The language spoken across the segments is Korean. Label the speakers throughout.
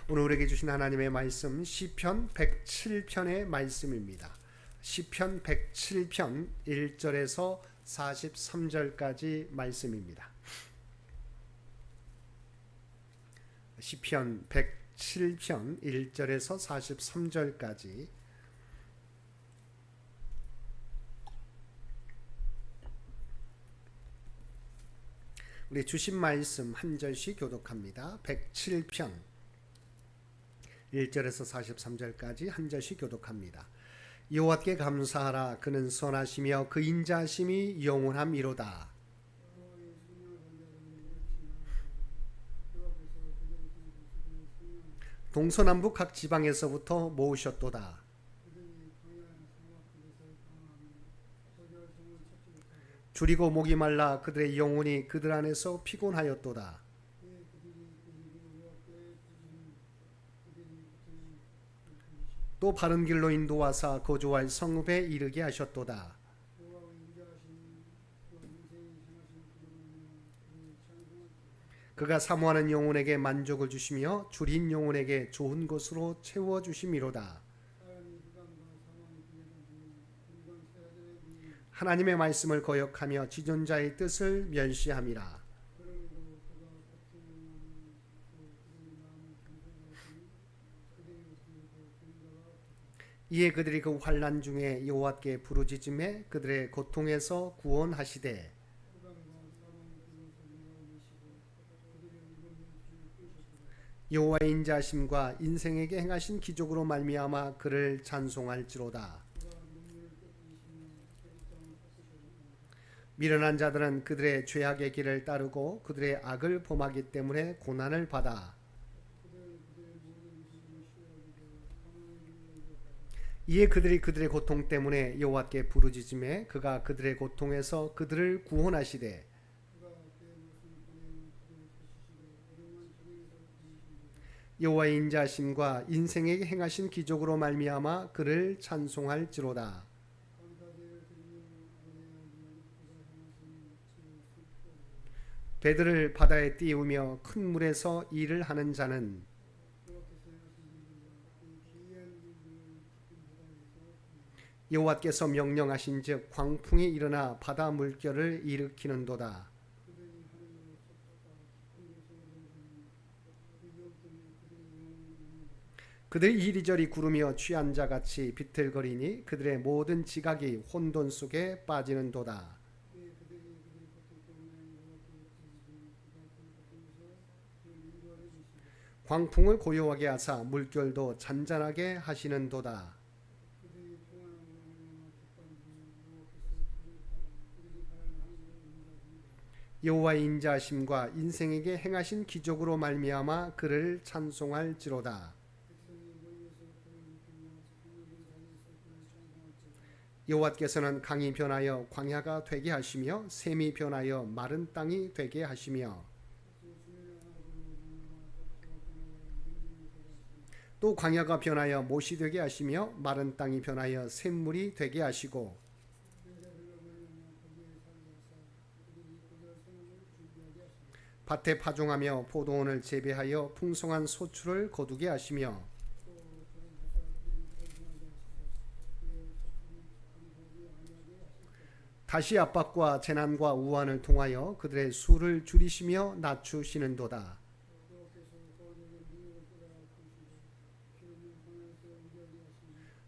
Speaker 1: 오늘 우리에게 주신 하나님의 말씀 시편 107편의 말씀입니다. 시편 107편 1절에서 43절까지 말씀입니다. 시편 107편 1절에서 43절까지 우리 주신 말씀 한 절씩 교독합니다. 107편 1절에서 43절까지 한 절씩 교독합니다. 여호와께 감사하라. 그는 선하시며 그 인자하심이 영원함이로다. 동서남북 각 지방에서부터 모으셨도다. 줄이고 목이 말라 그들의 영혼이 그들 안에서 피곤하였도다. 또 바른 길로 인도하사 거주할 성읍에 이르게 하셨도다. 그가 사모하는 영혼에게 만족을 주시며 줄인 영혼에게 좋은 것으로 채워주심이로다. 하나님의 말씀을 거역하며 지존자의 뜻을 멸시함이라. 이에 그들이 그 환난 중에 여호와께 부르짖음에 그들의 고통에서 구원하시되 여호와의 인자하심과 인생에게 행하신 기적으로 말미암아 그를 찬송할지로다. 미련한 자들은 그들의 죄악의 길을 따르고 그들의 악을 범하기 때문에 고난을 받아 이에 그들이 그들의 고통 때문에 여호와께 부르짖음에 그가 그들의 고통에서 그들을 구원하시되 여호와의 인자하심과 인생에게 행하신 기적으로 말미암아 그를 찬송할지로다. 배들을 바다에 띄우며 큰 물에서 일을 하는 자는 여호와께서 명령하신즉 광풍이 일어나 바다 물결을 일으키는도다. 그들이 이리저리 구르며 취한 자같이 비틀거리니 그들의 모든 지각이 혼돈 속에 빠지는도다. 광풍을 고요하게 하사 물결도 잔잔하게 하시는도다. 여호와의 인자하심과 인생에게 행하신 기적으로 말미암아 그를 찬송할지로다. 여호와께서는 강이 변하여 광야가 되게 하시며 샘이 변하여 마른 땅이 되게 하시며 또 광야가 변하여 못이 되게 하시며 마른 땅이 변하여 샘물이 되게 하시고 밭에 파종하며 포도원을 재배하여 풍성한 소출을 거두게 하시며 다시 압박과 재난과 우환을 통하여 그들의 수를 줄이시며 낮추시는도다.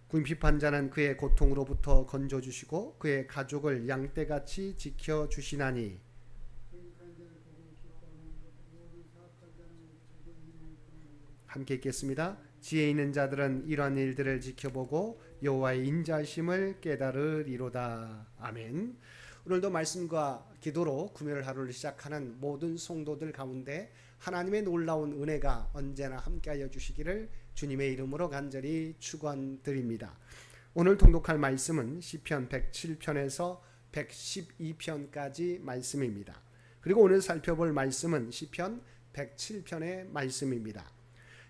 Speaker 1: 궁핍한 자는 그의 고통으로부터 건져주시고 그의 가족을 양떼같이 지켜주시나니 함께 읽겠습니다. 지혜 있는 자들은 이러한 일들을 지켜보고 여호와의 인자하심을 깨달으리로다. 아멘. 오늘도 말씀과 기도로 금요일 하루를 시작하는 모든 성도들 가운데 하나님의 놀라운 은혜가 언제나 함께하여 주시기를 주님의 이름으로 간절히 축원드립니다. 오늘 통독할 말씀은 시편 107편에서 112편까지 말씀입니다. 그리고 오늘 살펴볼 말씀은 시편 107편의 말씀입니다.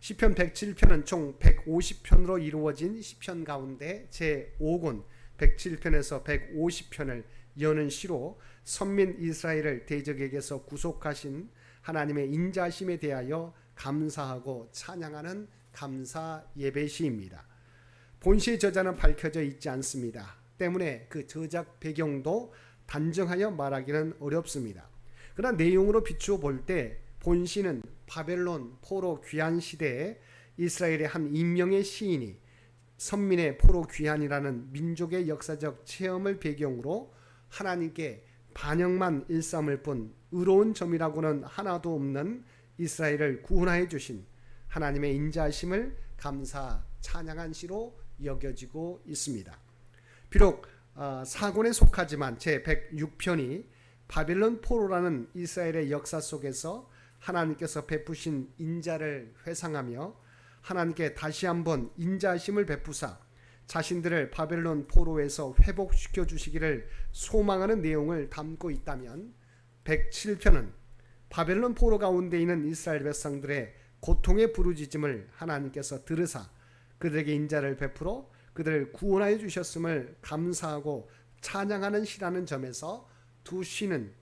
Speaker 1: 시편 107편은 총 150편으로 이루어진 시편 가운데 제5권 107편에서 150편을 여는 시로 선민 이스라엘을 대적에게서 구속하신 하나님의 인자심에 대하여 감사하고 찬양하는 감사 예배시입니다. 본시의 저자는 밝혀져 있지 않습니다. 때문에 그 저작 배경도 단정하여 말하기는 어렵습니다. 그러나 내용으로 비추어 볼 때 본시는 바벨론 포로 귀환 시대에 이스라엘의 한 인명의 시인이 선민의 포로 귀환이라는 민족의 역사적 체험을 배경으로 하나님께 반역만 일삼을 뿐 의로운 점이라고는 하나도 없는 이스라엘을 구원하여 주신 하나님의 인자하심을 감사 찬양한 시로 여겨지고 있습니다. 비록 사권에 속하지만 제106편이 바벨론 포로라는 이스라엘의 역사 속에서 하나님께서 베푸신 인자를 회상하며 하나님께 다시 한번 인자하심을 베푸사 자신들을 바벨론 포로에서 회복시켜 주시기를 소망하는 내용을 담고 있다면 107편은 바벨론 포로 가운데 있는 이스라엘 백성들의 고통의 부르짖음을 하나님께서 들으사 그들에게 인자를 베풀어 그들을 구원하여 주셨음을 감사하고 찬양하는 시라는 점에서 두 시는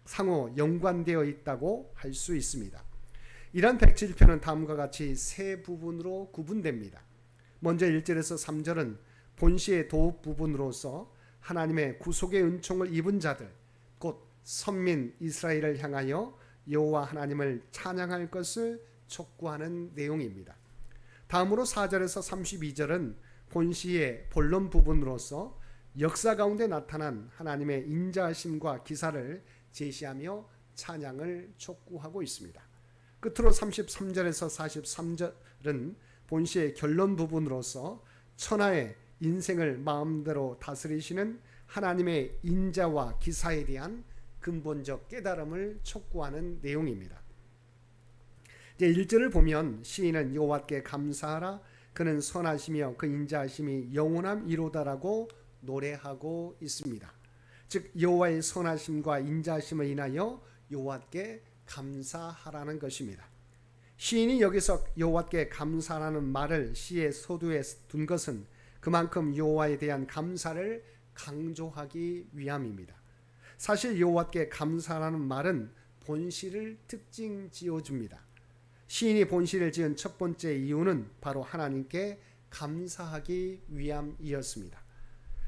Speaker 1: 상호 연관되어 있다고 할 수 있습니다. 이러한 107편은 다음과 같이 세 부분으로 구분됩니다. 먼저 1절에서 3절은 본시의 도읍 부분으로서 하나님의 구속의 은총을 입은 자들 곧 선민 이스라엘을 향하여 여호와 하나님을 찬양할 것을 촉구하는 내용입니다. 다음으로 4절에서 32절은 본시의 본론 부분으로서 역사 가운데 나타난 하나님의 인자하심과 기사를 제시하며 찬양을 촉구하고 있습니다. 끝으로 33절에서 43절은 본시의 결론 부분으로서 천하의 인생을 마음대로 다스리시는 하나님의 인자와 기사에 대한 근본적 깨달음을 촉구하는 내용입니다. 이제 1절을 보면 시인은 여호와께 감사하라 그는 선하시며 그 인자하심이 영원함이로다라고 노래하고 있습니다. 즉 여호와의 선하심과 인자하심을 인하여 여호와께 감사하라는 것입니다. 시인이 여기서 여호와께 감사라는 말을 시의 서두에 둔 것은 그만큼 여호와에 대한 감사를 강조하기 위함입니다. 사실 여호와께 감사라는 말은 본시를 특징 지어줍니다. 시인이 본시를 지은 첫 번째 이유는 바로 하나님께 감사하기 위함이었습니다.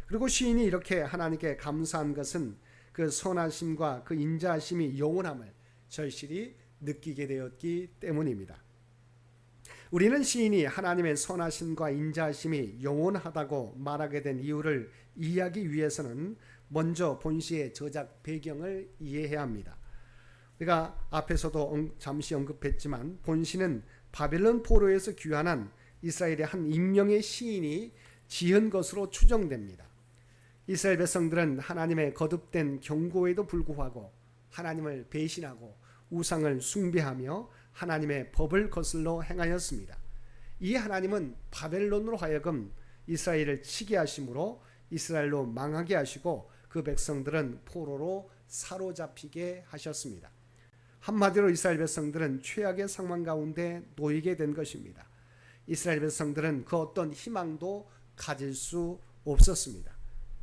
Speaker 1: 그리고 시인이 이렇게 하나님께 감사한 것은 그 선하심과 그 인자하심이 영원함을 절실히 느끼게 되었기 때문입니다. 우리는 시인이 하나님의 선하심과 인자하심이 영원하다고 말하게 된 이유를 이해하기 위해서는 먼저 본시의 저작 배경을 이해해야 합니다. 우리가 앞에서도 잠시 언급했지만 본시는 바벨론 포로에서 귀환한 이스라엘의 한 인명의 시인이 지은 것으로 추정됩니다. 이스라엘 백성들은 하나님의 거듭된 경고에도 불구하고 하나님을 배신하고 우상을 숭배하며 하나님의 법을 거슬러 행하였습니다. 이 하나님은 바벨론으로 하여금 이스라엘을 치게 하심으로 이스라엘로 망하게 하시고 그 백성들은 포로로 사로잡히게 하셨습니다. 한마디로 이스라엘 백성들은 최악의 상황 가운데 놓이게 된 것입니다. 이스라엘 백성들은 그 어떤 희망도 가질 수 없었습니다.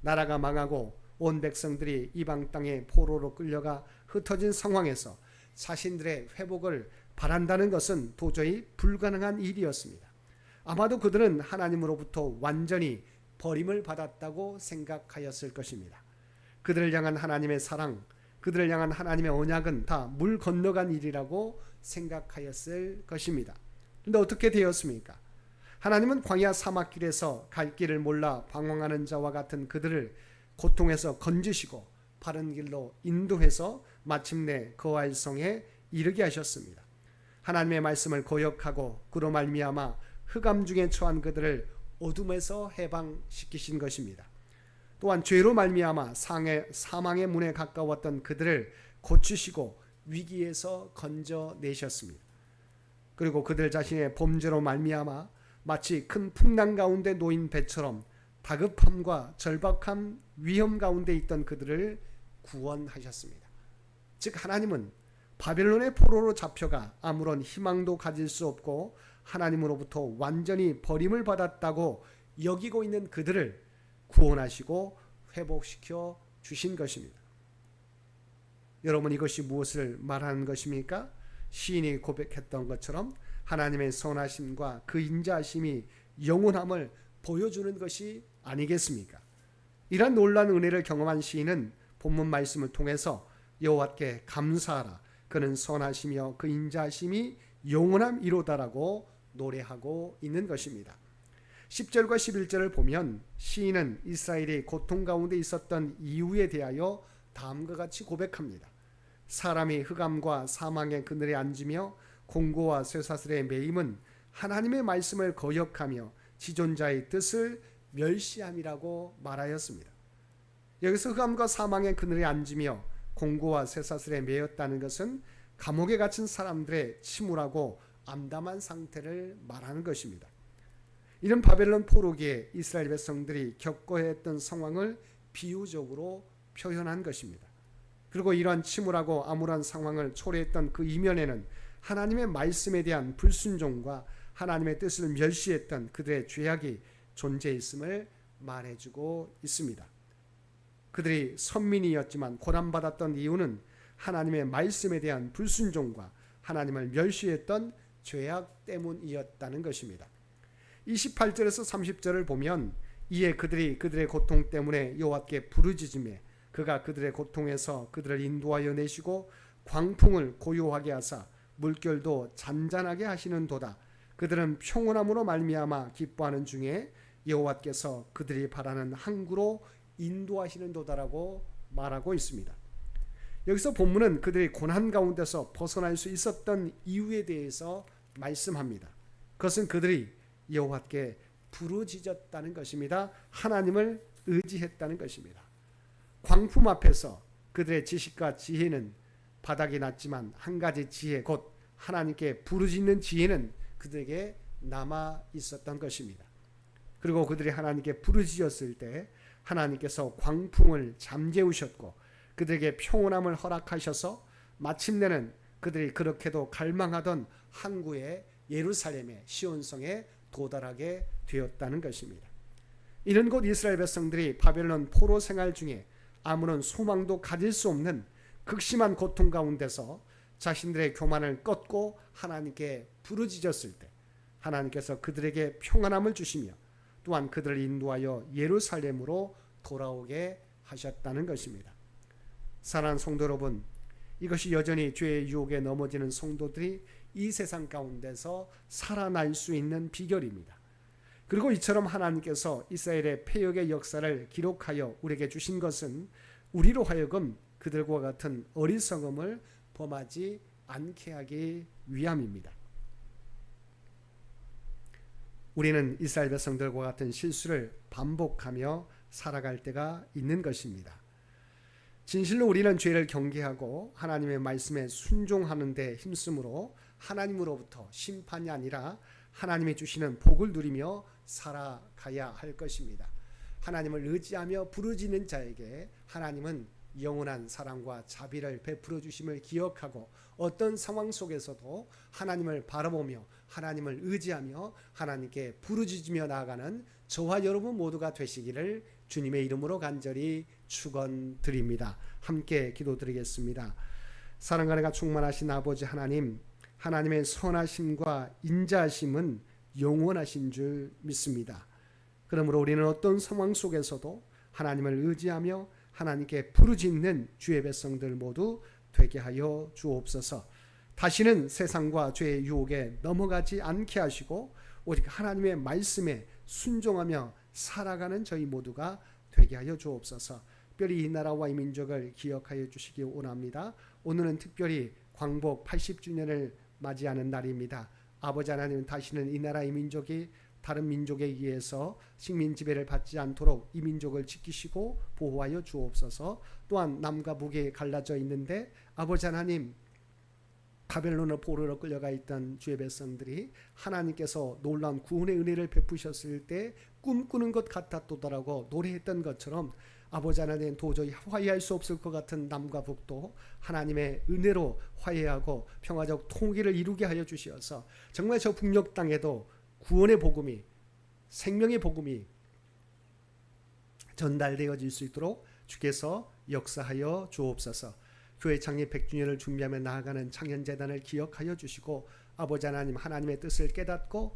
Speaker 1: 나라가 망하고 온 백성들이 이방 땅에 포로로 끌려가 흩어진 상황에서 자신들의 회복을 바란다는 것은 도저히 불가능한 일이었습니다. 아마도 그들은 하나님으로부터 완전히 버림을 받았다고 생각하였을 것입니다. 그들을 향한 하나님의 사랑, 그들을 향한 하나님의 언약은 다 물 건너간 일이라고 생각하였을 것입니다. 그런데 어떻게 되었습니까? 하나님은 광야 사막길에서 갈 길을 몰라 방황하는 자와 같은 그들을 고통에서 건지시고 바른 길로 인도해서 마침내 거할 성에 이르게 하셨습니다. 하나님의 말씀을 거역하고 그로 말미암아 흑암 중에 처한 그들을 어둠에서 해방시키신 것입니다. 또한 죄로 말미암아 사망의 문에 가까웠던 그들을 고치시고 위기에서 건져내셨습니다. 그리고 그들 자신의 범죄로 말미암아 마치 큰 풍랑 가운데 놓인 배처럼 다급함과 절박함, 위험 가운데 있던 그들을 구원하셨습니다. 즉 하나님은 바벨론의 포로로 잡혀가 아무런 희망도 가질 수 없고 하나님으로부터 완전히 버림을 받았다고 여기고 있는 그들을 구원하시고 회복시켜 주신 것입니다. 여러분, 이것이 무엇을 말하는 것입니까? 시인이 고백했던 것처럼 하나님의 선하심과 그 인자하심이 영원함을 보여주는 것이 아니겠습니까? 이런 놀라운 은혜를 경험한 시인은 본문 말씀을 통해서 여호와께 감사하라, 그는 선하시며 그 인자하심이 영원함이로다라고 노래하고 있는 것입니다. 10절과 11절을 보면 시인은 이스라엘이 고통 가운데 있었던 이유에 대하여 다음과 같이 고백합니다. 사람이 흑암과 사망의 그늘에 앉으며 공고와 쇠사슬에 매임은 하나님의 말씀을 거역하며 지존자의 뜻을 멸시함이라고 말하였습니다. 여기서 흑암과 사망의 그늘에 앉으며 공고와 쇠사슬에 매였다는 것은 감옥에 갇힌 사람들의 침울하고 암담한 상태를 말하는 것입니다. 이런 바벨론 포로기에 이스라엘 백성들이 겪어야 했던 상황을 비유적으로 표현한 것입니다. 그리고 이러한 침울하고 암울한 상황을 초래했던 그 이면에는 하나님의 말씀에 대한 불순종과 하나님의 뜻을 멸시했던 그들의 죄악이 존재했음을 말해주고 있습니다. 그들이 선민이었지만 고난받았던 이유는 하나님의 말씀에 대한 불순종과 하나님을 멸시했던 죄악 때문이었다는 것입니다. 28절에서 30절을 보면 이에 그들이 그들의 고통 때문에 여호와께 부르짖으며 그가 그들의 고통에서 그들을 인도하여 내시고 광풍을 고요하게 하사 물결도 잔잔하게 하시는도다. 그들은 평온함으로 말미암아 기뻐하는 중에 여호와께서 그들이 바라는 항구로 인도하시는도다라고 말하고 있습니다. 여기서 본문은 그들이 고난 가운데서 벗어날 수 있었던 이유에 대해서 말씀합니다. 그것은 그들이 여호와께 부르짖었다는 것입니다. 하나님을 의지했다는 것입니다. 광풍 앞에서 그들의 지식과 지혜는 바닥이 났지만 한 가지 지혜, 곧 하나님께 부르짖는 지혜는 그들에게 남아 있었던 것입니다. 그리고 그들이 하나님께 부르짖었을 때 하나님께서 광풍을 잠재우셨고 그들에게 평온함을 허락하셔서 마침내는 그들이 그렇게도 갈망하던 항구의 예루살렘의 시온성에 도달하게 되었다는 것입니다. 이는 곧 이스라엘 백성들이 바벨론 포로 생활 중에 아무런 소망도 가질 수 없는 극심한 고통 가운데서 자신들의 교만을 꺾고 하나님께 부르짖었을 때 하나님께서 그들에게 평안함을 주시며 또한 그들을 인도하여 예루살렘으로 돌아오게 하셨다는 것입니다. 사랑하는 성도 여러분, 이것이 여전히 죄의 유혹에 넘어지는 성도들이 이 세상 가운데서 살아날 수 있는 비결입니다. 그리고 이처럼 하나님께서 이스라엘의 패역의 역사를 기록하여 우리에게 주신 것은 우리로 하여금 그들과 같은 어리석음을 범하지 않게 하기 위함입니다. 우리는 이스라엘 백성들과 같은 실수를 반복하며 살아갈 때가 있는 것입니다. 진실로 우리는 죄를 경계하고 하나님의 말씀에 순종하는 데 힘쓰므로 하나님으로부터 심판이 아니라 하나님이 주시는 복을 누리며 살아가야 할 것입니다. 하나님을 의지하며 부르짖는 자에게 하나님은 영원한 사랑과 자비를 베풀어 주심을 기억하고 어떤 상황 속에서도 하나님을 바라보며 하나님을 의지하며 하나님께 부르짖으며 나아가는 저와 여러분 모두가 되시기를 주님의 이름으로 간절히 축원드립니다. 함께 기도드리겠습니다. 사랑과 은혜가 충만하신 아버지 하나님, 하나님의 선하심과 인자하심은 영원하신 줄 믿습니다. 그러므로 우리는 어떤 상황 속에서도 하나님을 의지하며 하나님께 부르짖는 주의 백성들 모두 되게 하여 주옵소서. 다시는 세상과 죄의 유혹에 넘어가지 않게 하시고 오직 하나님의 말씀에 순종하며 살아가는 저희 모두가 되게 하여 주옵소서. 특별히 이 나라와 이 민족을 기억하여 주시기 원합니다. 오늘은 특별히 광복 80주년을 맞이하는 날입니다. 아버지 하나님, 다시는 이 나라 이 민족이 다른 민족에 의해서 식민 지배를 받지 않도록 이 민족을 지키시고 보호하여 주옵소서. 또한 남과 북에 갈라져 있는데 아버지 하나님, 바벨론의 포로로 끌려가 있던 주의 백성들이 하나님께서 놀라운 구원의 은혜를 베푸셨을 때 꿈꾸는 것 같았도다라고 노래했던 것처럼 아버지 하나님, 도저히 화해할 수 없을 것 같은 남과 북도 하나님의 은혜로 화해하고 평화적 통일을 이루게 하여 주시어서 정말 저 북녘 땅에도 구원의 복음이, 생명의 복음이 전달되어질 수 있도록 주께서 역사하여 주옵소서. 교회 창립 100주년을 준비하며 나아가는 창현재단을 기억하여 주시고 아버지 하나님, 하나님의 뜻을 깨닫고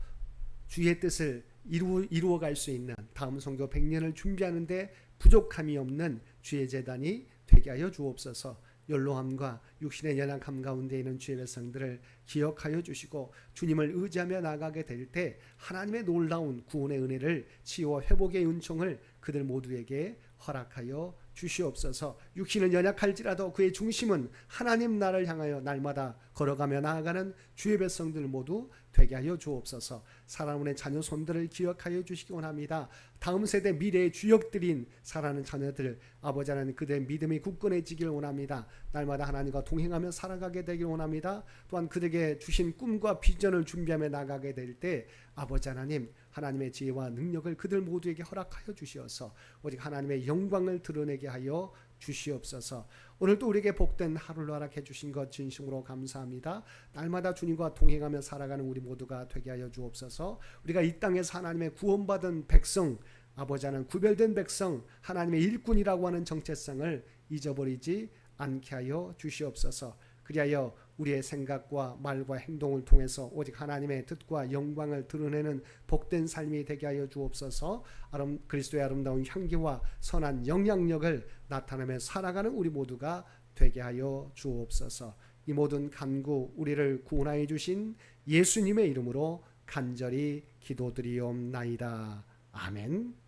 Speaker 1: 주의 뜻을 이루어갈 수 있는 다음 선교 100년을 준비하는데 부족함이 없는 주의 재단이 되게 하여 주옵소서. 연로함과 육신의 연약함 가운데 있는 주의 백성들을 기억하여 주시고 주님을 의지하며 나가게 될 때 하나님의 놀라운 구원의 은혜를 치유와 회복의 은총을 그들 모두에게 허락하여 주시옵소서. 육신은 연약할지라도 그의 중심은 하나님 나라를 향하여 날마다 걸어가며 나아가는 주의 백성들 모두 되게 하여 주옵소서. 사랑하는 자녀 손들을 기억하여 주시기 원합니다. 다음 세대 미래의 주역들인 사랑하는 자녀들 아버지 하나님 그들의 믿음이 굳건해지길 원합니다. 날마다 하나님과 동행하며 살아가게 되길 원합니다. 또한 그들에게 주신 꿈과 비전을 준비하며 나가게 될 때 아버지 하나님 하나님의 지혜와 능력을 그들 모두에게 허락하여 주시어서 오직 하나님의 영광을 드러내게 하여 주시옵소서. 오늘도 우리에게 복된 하루를 허락해 주신 것 진심으로 감사합니다. 날마다 주님과 동행하며 살아가는 우리 모두가 되게 하여 주옵소서. 우리가 이 땅에서 하나님의 구원받은 백성 아버지 하나님 구별된 백성 하나님의 일꾼이라고 하는 정체성을 잊어버리지 않게 하여 주시옵소서. 그리하여 우리의 생각과 말과 행동을 통해서 오직 하나님의 뜻과 영광을 드러내는 복된 삶이 되게 하여 주옵소서. 그리스도의 아름다운 향기와 선한 영향력을 나타내며 살아가는 우리 모두가 되게 하여 주옵소서. 이 모든 간구 우리를 구원하여 주신 예수님의 이름으로 간절히 기도드리옵나이다. 아멘.